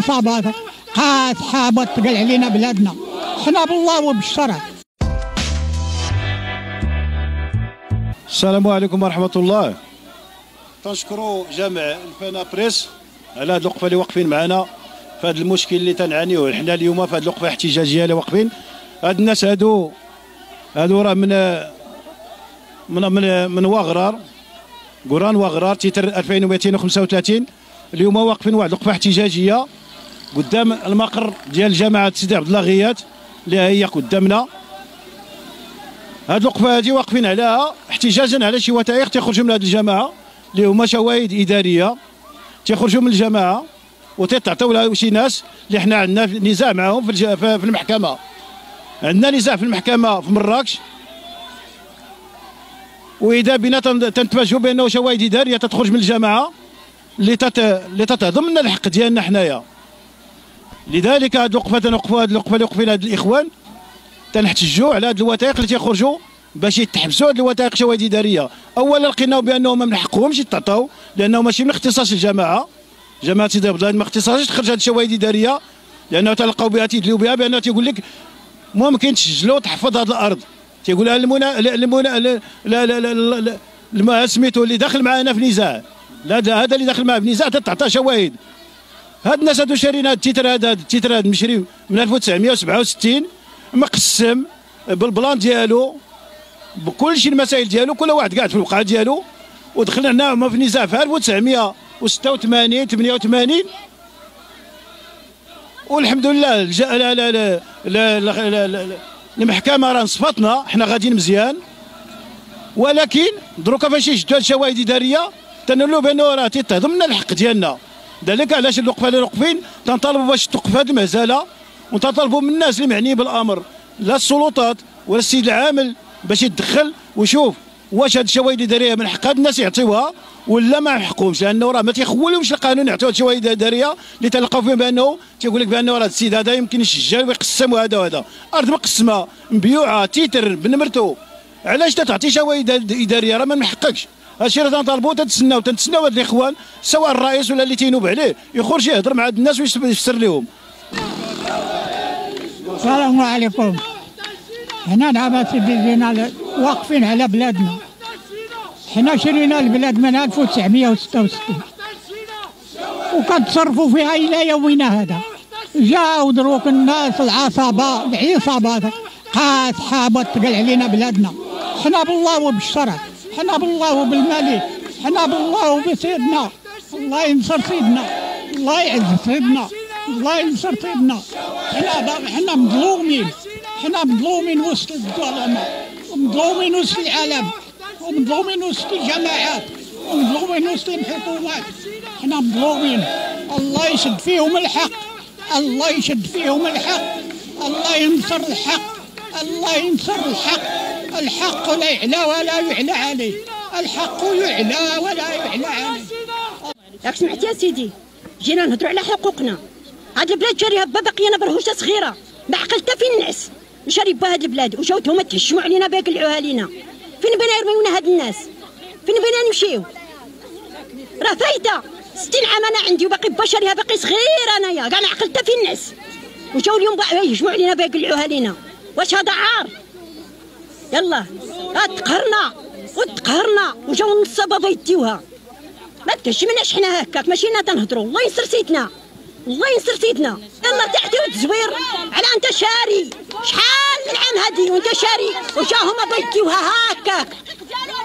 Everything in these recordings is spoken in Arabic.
عصابات قاطحه بتقل علينا بلادنا. حنا بالله وبالشرع. السلام عليكم ورحمه الله. تنشكروا جامع الفنا بريس على هذه الوقفه اللي واقفين معنا في هذا المشكل اللي تنعانيوه حنا اليوم في هذه الوقفه احتجاجيه اللي واقفين. هاد الناس هادو راه من وغرار، قران وغرار تيتر 2235. اليوم واقفين واحد الوقفه احتجاجيه قدام المقر ديال جامعه سيدي عبد الله غيات اللي هي قدامنا. هاد الوقفه هادي واقفين عليها احتجاجا على شي وثائق تيخرجوا من هاد الجماعه اللي هما شواهد اداريه تيخرجوا من الجماعه وتيتعطيو لها شي ناس اللي حنا عندنا نزاع معاهم في المحكمه. عندنا نزاع في المحكمه في مراكش، واذا بنا تنتفاجئوا بانه شواهد اداريه تخرج من الجماعه اللي تتهضم لنا الحق ديالنا حنايا. لذلك هذه الوقفه تنوقفوا، هذه الوقفه اللي وقفين هاد الاخوان تنحتجوا على هاد الوثائق اللي تيخرجوا باش يتحبسوا هاد الوثائق شواهد اداريه. اولا لقيناو بانهم ما من حقهمش يتعطاو لانه ماشي من اختصاص الجماعه. جماعه سيدي عبد الله ما اختصاصش تخرج هاد الشواهد الاداريه، لانه تلقاو بها تيدلوا بها بانه تيقول لك ممكن تسجلوا وتحفظ هاد الارض. تيقول لها سميتو اللي داخل معنا في نزاع، لا هذا اللي داخل معنا في نزاع تتعطى شواهد. هاد الناس هادو شارين هاد التيتر، هذا التيتر هذا مشري من 1967 مقسم بالبلان ديالو بكل شيء المسائل ديالو، كل واحد قاعد في الوقعه ديالو. ودخلنا هنا في نزاع في 1986 88 والحمد لله المحكمه راه نصفتنا حنا غاديين مزيان. ولكن دروكا فاش يشدوا هاد الشواهد الاداريه تنقولوا بانه راه تيتهضم لنا الحق ديالنا. ذلك علاش الوقفه اللي واقفين تنطالبوا باش توقف هذه المهزله، وتنطالبوا من الناس اللي معنيين بالامر، لا السلطات ولا السيد العامل، باش يتدخل ويشوف واش هاد الشواهد الاداريه من حق هاد الناس يعطيوها ولا ما حقهمش، لانه راه ما تيخولهمش القانون يعطيو هاد الشواهد الاداريه اللي تلقاو فيهم بانه تيقول لك بانه راه السيد هذا يمكن يسجل ويقسم وهذا وهذا. ارض مقسمه مبيوعه تيتر بنمرته، علاش تتعطي شواهد اداريه؟ راه ما من حقكش. هادشي راه تنطالبوا تنتسناو هاد الاخوان سواء الرئيس ولا اللي تينوب عليه يخرج يهضر مع هاد الناس ويفسر لهم. السلام عليكم. حنا دابا سيدينا واقفين على بلادنا. حنا شرينا البلاد من 1966 وكتصرفوا فيها الى يومنا هذا. جاو دروك الناس العصابات قاطحه بتقل علينا بلادنا. حنا بالله وبالشرع، حنا بالله وبالملك، حنا بالله وبسيدنا. الله ينصر سيدنا، الله يعز سيدنا، الله ينصر سيدنا. حنا مظلومين، حنا مظلومين وسط الظلماء، ومظلومين وسط العالم، ومظلومين وسط الجماعات، ومظلومين وسط الحكومات. حنا مظلومين. الله يشد فيهم الحق، الله يشد فيهم الحق، الله ينصر الحق، الله ينصر الحق. الحق لا يعلى ولا يعلى عليه، الحق يعلى ولا يعلى عليه. ياك سمعتي يا سيدي؟ جينا نهضروا على حقوقنا. هاد البلاد شاريها با باقينا برهوشه صغيره ما عقلتها فين النعس نشري با هاد البلاد، وجاو هما تهشموا علينا باكلعوها لينا. فين بينا يرميونا هاد الناس؟ فين بينا نمشيو؟ راه فايته 60 عام انا عندي وباقي با شاريها باقي صغيره انايا كاع ما عقلتها فين النعس، وجاو اليوم يهجموا علينا باكلعوها لينا. واش هذا عار؟ يلا تقهرنا وجاو النصابه يديوها. ما تهشمناش حنا هكاك، ماشينا تنهضروا. الله ينصر سيدنا، الله ينصر سيدنا. يلا تعطيو التزوير على انت شاري شحال من عام هادي وانت شاري، وجا هما بيديوها هكاك.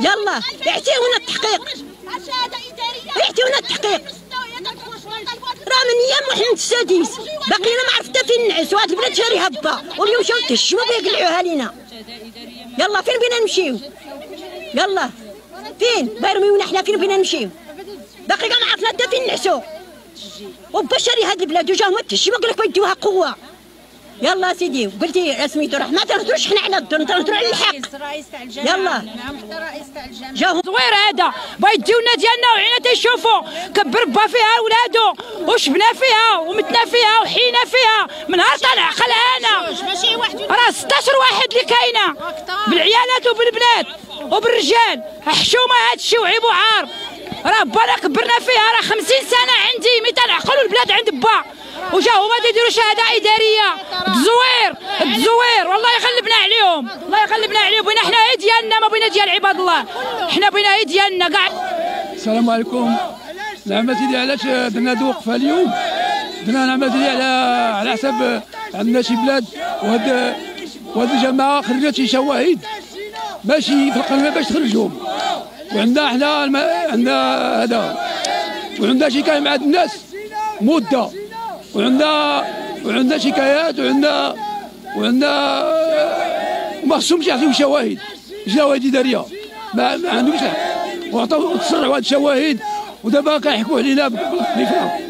يلا اعطيونا التحقيق، اعطيونا التحقيق. راه من ايام محمد السادس باقينا ما عرفت فين نعس، وهاد البلاد شاريها با، واليوم جاو تهشموا بيقلعوها لينا. يلا فين بينا نمشيو؟ يلا فين بايرميونا حنا؟ فين بينا نمشيو؟ باقي كاع ما عرفنا حتى فين نعسو، وبشري هاد البلاد وجا هما تهشموا قال لك بيديوها قوه. يلا سيدي قلتي سميتو راه ما تنهضروش حنا على الدور، تنهضروا على الحق. يلا جاو زوير هذا بيديونا ديالنا وعينا تيشوفوا كبر با فيها ولادو وشبنا فيها ومتنا فيها وحينا فيها من نهار تنعقل انا. راه 16 واحد اللي كاينه بالعيالات وبالبنات وبالرجال. حشومه هادشي وعيب وعار. راه بانا كبرنا فيها، راه 50 سنه عندي مي تنعقلوا البلاد عند با. وجاو هما تيديروا شهاده اداريه التزوير والله يغلبنا عليهم، الله يغلبنا عليهم. بغينا حنا هي ديالنا، ما بغينا ديال عباد الله، حنا بغينا هي ديالنا كاع. السلام عليكم. نعم سيدي، علاش درنا هاد الوقفه اليوم؟ درنا نعم سيدي على حسب عندنا شي بلاد وهاد الجماعه خرجت شي شواهد ماشي في القانون باش تخرجهم، وعندنا حنا عندنا هذا، وعندنا شكايه مع الناس مده، وعندنا شكايات، وعندنا ما خصهمش يعطيو شواهد اداريه، ما عندهمش حق، وعطاو تسرعوا هاد الشواهد، ودابا كيحكموا علينا بالنفاق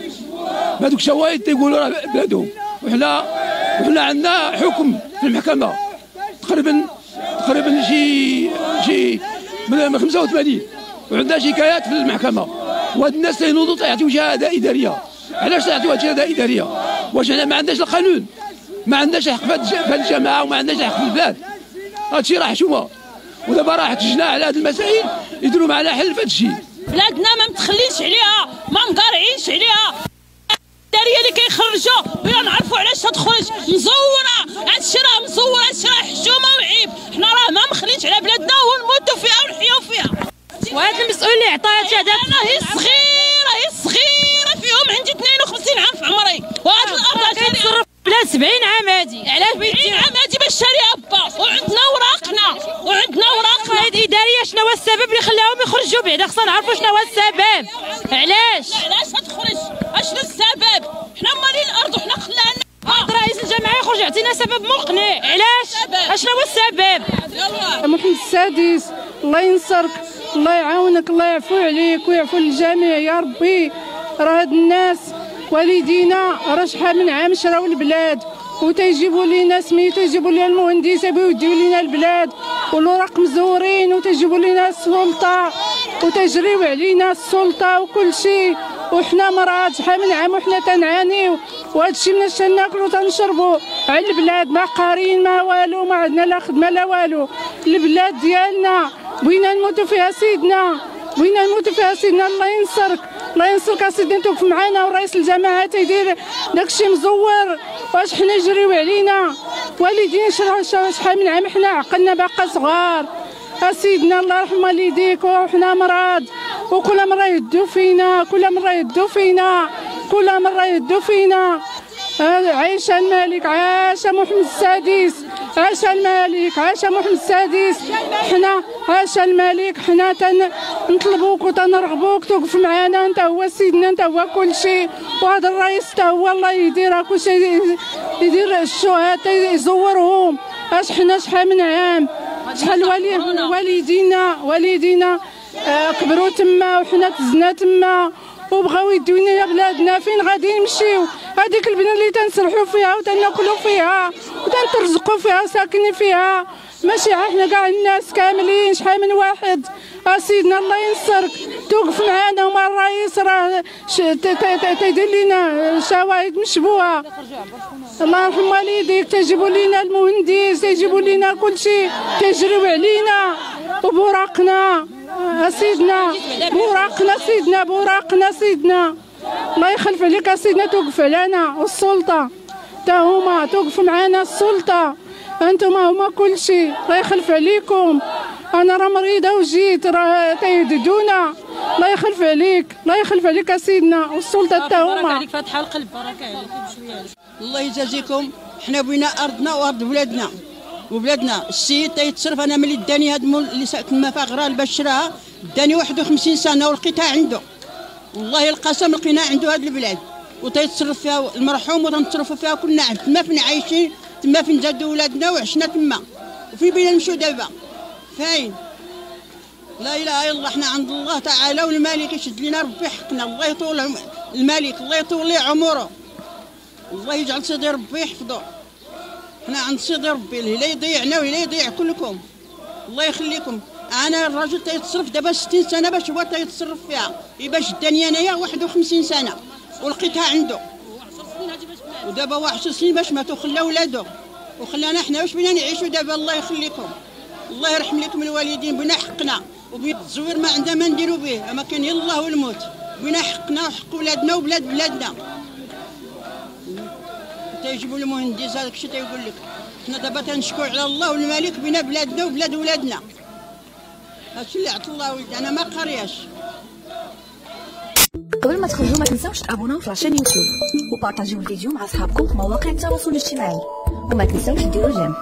بهذوك الشواهد، تيقولوا راه بلادهم، وحنا عندنا حكم في المحكمه تقريبا شي من 85، وعندنا شكايات في المحكمه، وهاد الناس تينوضوا تيعطيو شهاده اداريه. علاش تعطيو هاد الشهاده اداريه؟ واش حنا ما عندناش القانون؟ ما عندناش حق في هاد الجماعه، وما عندناش حق في البلاد. هادشي راه حشومه، ودابا راه احتجنا على هاد المسائل يديروا معنا حل في هادشي. بلادنا ما متخلينش عليها، ما مقارعينش عليها. الداريه اللي كيخرجوا بغينا نعرفوا علاش تخرج مزوره، هادشي راه مزور، هادشي راه حشومه وعيب. حنا راه ما مخلينش على بلادنا ونموتوا فيها ونحياو فيها. وهذا المسؤول اللي عطاها شهاده هي صغيره فيهم، عندي 52 عام في عمري، وهاد الارض كيتصرف بلا 70 عام هادي. علاش 70 عام هادي باش شاريها با، وعندنا وراقنا الاداريه. شنو هو السبب اللي خلاهم يخرجوا؟ بعدا خصنا نعرفوا شنو هو السبب، علاش تخرج؟ اشنو السبب؟ حنا مالين الارض وحنا خلانا. رئيس الجمعيه يخرج يعطينا سبب مقنع، علاش؟ اشنو هو السبب؟ محمد السادس، الله ينصرك، الله يعاونك، الله يعفو عليك ويعفو للجميع يا ربي. راه هاد الناس والدينا راه شحال من عام شراو البلاد، وتيجيبوا لينا سميتو، يجيبوا لنا المهندس يبغيو يديو لينا البلاد والوراق مزورين، وتيجيبوا لينا السلطه وتجريو علينا السلطه وكل شيء، وحنا مرات شحال من عام وحنا تنعانيو، وهذا الشيء من تناكلو تنشربوا على البلاد، ما قارين ما والو، ما عندنا لا خدمه لا والو. البلاد ديالنا بغينا نموتوا فيها سيدنا، بغينا نموتوا فيها سيدنا. الله ينصرك، الله ينصرك اسيدي، توقف معنا، ورئيس الجماعه تيدير داكشي مزور، واش حنا يجريو علينا؟ والدينا شحال من عام حنا عقلنا باقا صغار اسيدنا، الله يرحم والديك، وحنا مرض، وكل مره يدوا فينا، كل مره يدوا فينا. عاش الملك، عاش محمد السادس، عاش الملك، عاش محمد السادس. حنا عاش الملك، حنا تنطلبوك وتنرغبوك توقف معنا، انت هو سيدنا، انت هو كل شيء. وهذا الرئيس حتى هو الله يدير كل شيء، يدير الشهداء يزورهم. اش حنا شحال من عام، شحال والدينا كبروا تما، وحنا تزنا تما، وبغاو يديونا بلادنا. فين غادي نمشيو؟ هذيك البنيه اللي تنسرحوا فيها وتناكلوا فيها وتنترزقوا فيها وساكنين فيها، ماشي حنا كاع الناس كاملين، شحال من واحد. سيدنا الله ينصرك، توقف معنا، ومع الرئيس راه تيدير لنا شواهد مشبوهه. الله يرحم والديك، تيجيبوا لنا المهندس، تيجيبوا لنا كل شيء، تيجريو علينا وبوراقنا سيدنا، بوراقنا سيدنا. الله يخلف عليك سيدنا، توقف علينا، والسلطه تا هما توقف معنا، السلطه انتم هما كل شيء. الله يخلف عليكم، انا راه مريضه وجيت، راه تيهددونا. الله يخلف عليك سيدنا، والسلطه تا هما. عليك فاتحه القلب، بركه عليك بشويه. الله يجازيكم. حنا بغينا ارضنا وارض بلادنا السيد تيتصرف. انا ملي داني هاد اللي تما فاغره باش شراها، داني 51 سنه ولقيتها عنده، والله القسم لقينا عنده هاد البلاد، وتيتصرف فيها المرحوم، وتنتصرفوا فيها كلنا تما فين عايشين، تما فين جادوا ولادنا وعشنا تما، وفين بينا نمشيو دابا؟ فين؟ لا اله الا الله. حنا عند الله تعالى، والملك يشد لنا ربي حقنا. الله يطول الملك، الله يطول ليه عمره، الله يجعل سيدي ربي يحفظه. حنا عند سيدي ربي، لا يضيعنا ولا يضيع كلكم، الله يخليكم. انا الراجل تيتصرف دابا 60 سنه باش هو تيتصرف فيها، باش داني انايا 51 سنه ولقيتها عنده، ودابا 10 سنين باش مات وخلى ولادو وخلانا حنا. واش بينا نعيشوا دابا؟ الله يخليكم، الله يرحم لكم الوالدين. بنا حقنا، وبغيت التزوير ما عندنا ما نديروا به، اما كان يلا هو الموت. بنا حقنا وحق ولادنا وبلاد بلادنا. تيجيبوا المهندس هذاك الشيء تيقول لك. حنا دابا تنشكو على الله والملك بنا بلادنا وبلاد ولادنا. هادشي اللي عطا الله ولدي، انا ما قارياش. قبل ما تخرجوا ما تنساوش تابوناو في لاشين يوتيوب وبارطاجيو الفيديو مع اصحابكم في مواقع التواصل الاجتماعي وما تنساوش ديروا جيم.